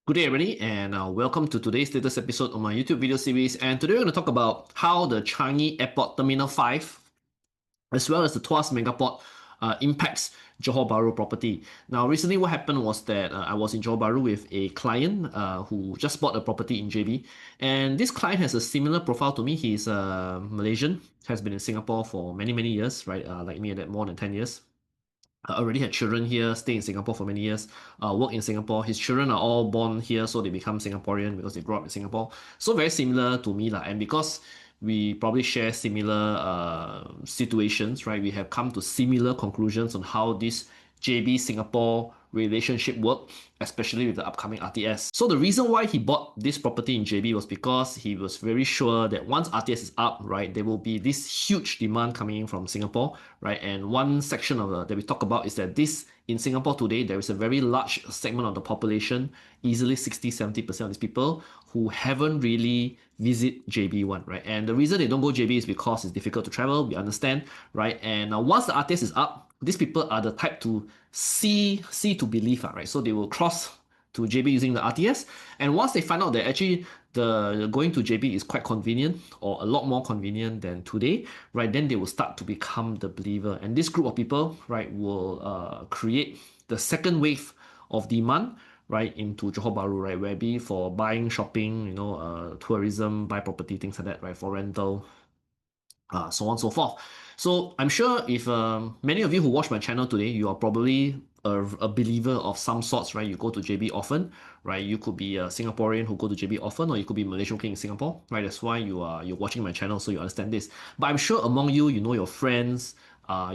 Good day, everybody, and welcome to today's latest episode of my YouTube video series. And today we're going to talk about how the Changi Airport Terminal 5, as well as the Tuas Megaport, impacts Johor Bahru property. Now, recently what happened was that I was in Johor Bahru with a client who just bought a property in JB. And this client has a similar profile to me. He's Malaysian, has been in Singapore for many, many years, right? Like me, more than 10 years. Already had children here, stay in Singapore for many years, work in Singapore. His children are all born here, so they become Singaporean because they grew up in Singapore. So very similar to me, lah. And because we probably share similar situations, right? We have come to similar conclusions on how this JB Singapore relationship work, especially with the upcoming RTS. So the reason why he bought this property in JB was because he was very sure that once RTS is up, right, there will be this huge demand coming in from Singapore, right? And one section of that we talk about is that this in Singapore today, there is a very large segment of the population, easily 60-70% of these people who haven't really visit JB1, right? And the reason they don't go JB is because it's difficult to travel, we understand, right? And once the RTS is up, these people are the type to see to believe, right? So they will cross to JB using the RTS, and once they find out that actually the going to JB is quite convenient or a lot more convenient than today, right, then they will start to become the believer. And this group of people, right, will create the second wave of demand, right, into Johor Bahru, right, where be for buying, shopping, tourism, buy property, things like that, right, for rental, so on and so forth. So I'm sure if many of you who watch my channel today, you are probably a believer of some sorts, right? You go to JB often, right? You could be a Singaporean who go to JB often, or you could be Malaysian working in Singapore, right? That's why you're watching my channel, so you understand this. But I'm sure among you, you know your friends,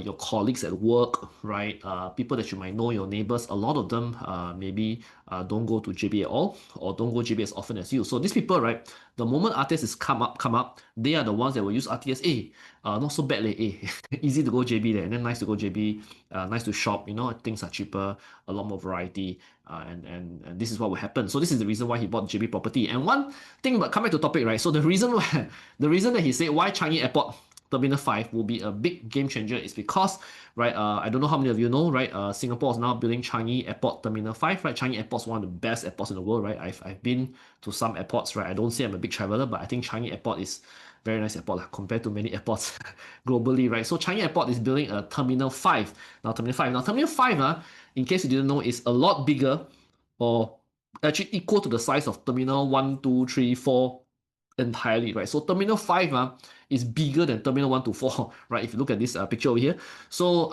your colleagues at work, right? People that you might know, your neighbors, a lot of them maybe don't go to JB at all, or don't go JB as often as you. So these people, right, the moment RTS is come up, they are the ones that will use RTS. Not so bad, easy to go JB there, and then nice to go JB, nice to shop, things are cheaper, a lot more variety, and this is what will happen. So this is the reason why he bought JB property. And one thing, but come back to topic, right? So the reason that he said why Changi Airport Terminal 5 will be a big game changer is because, right, I don't know how many of you know, right, Singapore is now building Changi Airport Terminal 5, right? Changi Airport is one of the best airports in the world, right? I've been to some airports, right? I don't say I'm a big traveler, but I think Changi Airport is very nice airport compared to many airports globally, right? So Changi Airport is building a Terminal 5. Terminal 5, in case you didn't know, is a lot bigger, or actually equal to the size of Terminal 1, 2, 3, 4 entirely, right? So Terminal 5 is bigger than Terminal 1 to 4, right? If you look at this picture over here. So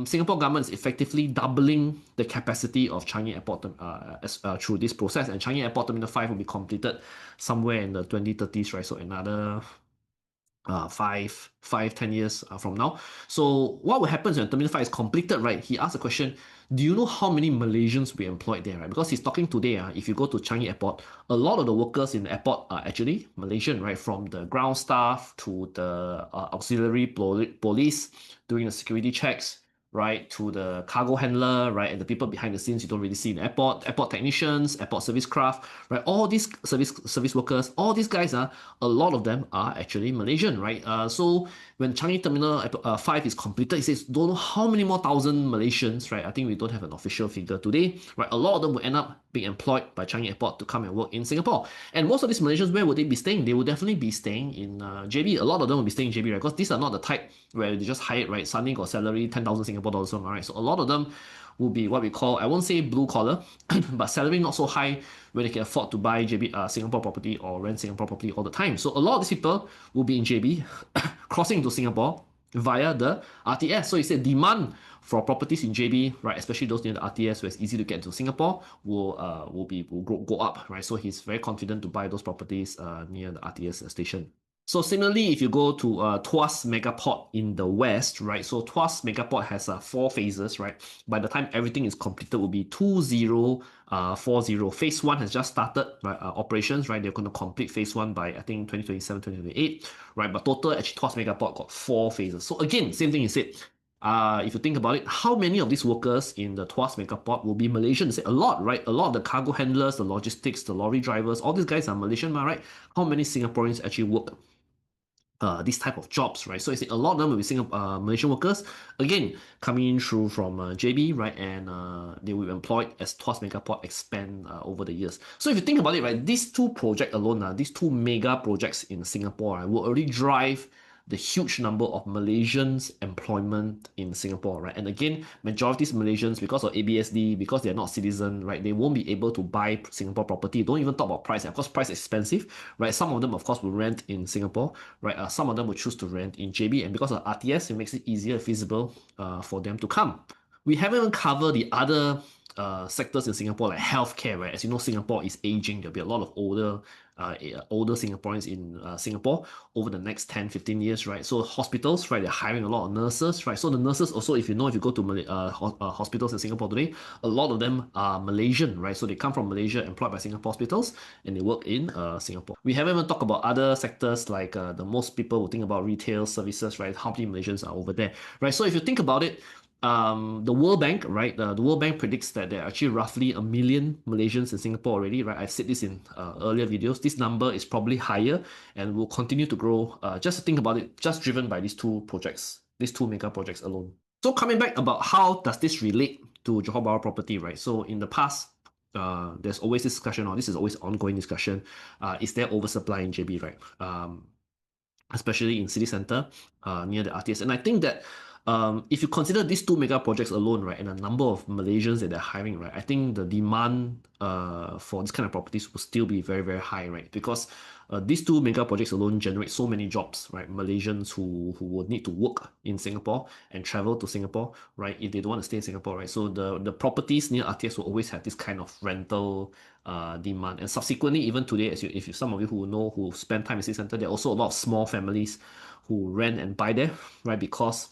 Singapore government is effectively doubling the capacity of Changi Airport through this process, and Changi Airport Terminal 5 will be completed somewhere in the 2030s, right? So another 10 years from now. So what will happen when Terminal 5 is completed, right? He asked a question, do you know how many Malaysians we employed there, right? Because he's talking today, if you go to Changi Airport, a lot of the workers in the airport are actually Malaysian, right? From the ground staff to the auxiliary police doing the security checks, right, to the cargo handler, right, and the people behind the scenes you don't really see in the airport technicians, airport service craft, right, all these service workers, all these guys a lot of them are actually Malaysian, right? So when Changi Terminal 5 is completed, it says don't know how many more thousand Malaysians, right? I think we don't have an official figure today, right? A lot of them will end up being employed by Changi Airport to come and work in Singapore. And most of these Malaysians, where would they be staying? They will definitely be staying in JB. A lot of them will be staying in JB, right? Because these are not the type where they just hired, right? Suddenly got salary 10,000 Singapore dollars, right? So a lot of them will be what we call, I won't say blue collar, but salary not so high where they can afford to buy JB Singapore property or rent Singapore property all the time. So a lot of these people will be in JB, crossing to Singapore via the RTS. So he said demand for properties in JB, right, especially those near the RTS where it's easy to get to Singapore, will go up, right? So he's very confident to buy those properties near the RTS station. So similarly, if you go to Tuas Megaport in the west, right? So Tuas Megaport has 4 phases, right? By the time everything is completed, will be 2040. Phase 1 has just started, right? Operations, right? They're going to complete phase 1 by I think 2027, 2028, right? But total actually Tuas Megaport got 4 phases. So again, same thing he said. If you think about it, how many of these workers in the Tuas Megaport will be Malaysian? Say a lot, right? A lot of the cargo handlers, the logistics, the lorry drivers, all these guys are Malaysian, right? How many Singaporeans actually work this type of jobs, right? So it's a lot of them will be Malaysian workers, again, coming in through from JB, right? And they will be employed as Tuas Megaport expand over the years. So if you think about it, right, these two projects alone, these two mega projects in Singapore, right, will already drive the huge number of Malaysians employment in Singapore, right? And again, majority is Malaysians because of ABSD, because they're not citizen, right? They won't be able to buy Singapore property. Don't even talk about price. Of course, price is expensive, right? Some of them, of course, will rent in Singapore, right? Some of them will choose to rent in JB, and because of RTS, it makes it easier and feasible for them to come. We haven't even covered the other sectors in Singapore like healthcare, right? As you know, Singapore is aging. There'll be a lot of older Singaporeans in Singapore over the next 10, 15 years, right? So hospitals, right, they're hiring a lot of nurses, right? So the nurses also, if you go to hospitals in Singapore today, a lot of them are Malaysian, right? So they come from Malaysia, employed by Singapore hospitals, and they work in Singapore. We haven't even talked about other sectors like the most people will think about retail services, right? How many Malaysians are over there, right? So if you think about it, the World Bank, right? The World Bank predicts that there are actually roughly 1 million Malaysians in Singapore already, right? I've said this in earlier videos. This number is probably higher and will continue to grow. Just think about it, just driven by these two projects, these two mega projects alone. So coming back about how does this relate to Johor Bahru property, right? So in the past, there's always this discussion, or this is always ongoing discussion. Is there oversupply in JB, right? Especially in city center near the RTS. And I think that if you consider these two mega projects alone, right, and a number of Malaysians that they're hiring, right, I think the demand for this kind of properties will still be very, very high, right? Because these two mega projects alone generate so many jobs, right? Malaysians who would need to work in Singapore and travel to Singapore, right? If they don't want to stay in Singapore, right? So the properties near RTS will always have this kind of rental demand. And subsequently, even today, if you some of you who know who spend time in city center, there are also a lot of small families who rent and buy there, right? Because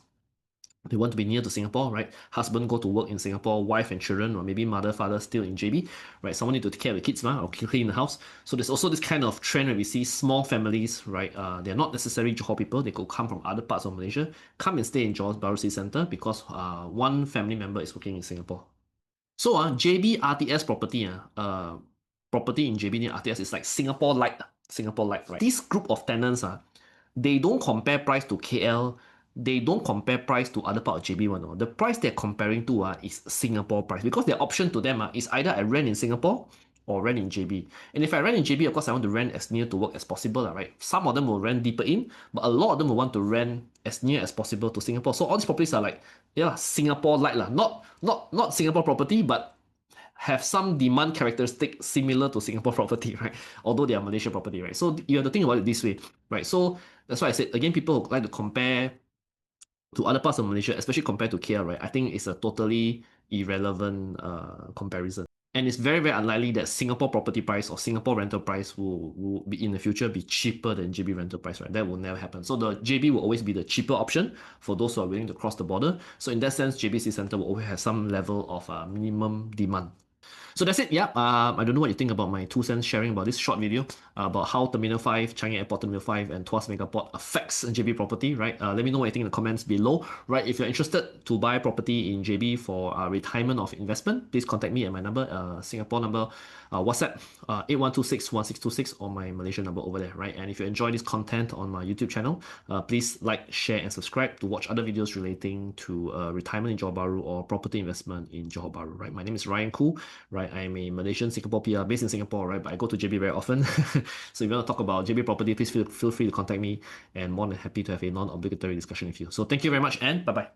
they want to be near to Singapore, right? Husband go to work in Singapore, wife and children, or maybe mother, father still in JB, right? Someone need to take care of the kids, or clean the house. So there's also this kind of trend where we see small families, right? They're not necessarily Johor people. They could come from other parts of Malaysia, come and stay in Johor Bahru City Centre because one family member is working in Singapore. So JB RTS property in JB near RTS is like Singapore Light, Singapore Light, right? This group of tenants they don't compare price to KL, they don't compare price to other part of JB one. The price they're comparing to is Singapore price because their option to them is either I rent in Singapore or rent in JB. And if I rent in JB, of course I want to rent as near to work as possible, right? Some of them will rent deeper in, but a lot of them will want to rent as near as possible to Singapore. So all these properties are like, yeah, Singapore light lah, not Singapore property, but have some demand characteristic similar to Singapore property, right? Although they are Malaysia property, right? So you have to think about it this way, right? So that's why I said again, people who like to compare to other parts of Malaysia, especially compared to KL, right? I think it's a totally irrelevant comparison. And it's very, very unlikely that Singapore property price or Singapore rental price will be in the future be cheaper than JB rental price, right? That will never happen. So the JB will always be the cheaper option for those who are willing to cross the border. So in that sense, JBC Center will always have some level of minimum demand. So that's it. Yeah. I don't know what you think about my 2 cents sharing about this short video about how Terminal 5, Changi Airport Terminal 5, and Tuas Megaport affects JB property, right? Let me know what you think in the comments below, right? If you're interested to buy property in JB for retirement of investment, please contact me at my number, Singapore number, WhatsApp, 81261626 or my Malaysian number over there, right? And if you enjoy this content on my YouTube channel, please like, share, and subscribe to watch other videos relating to retirement in Johor Bahru or property investment in Johor Bahru, right? My name is Ryan Khoo, right? I'm a Malaysian Singapore PR based in Singapore, right? But I go to JB very often. So if you want to talk about JB property, please feel free to contact me and more than happy to have a non-obligatory discussion with you. So thank you very much and bye-bye.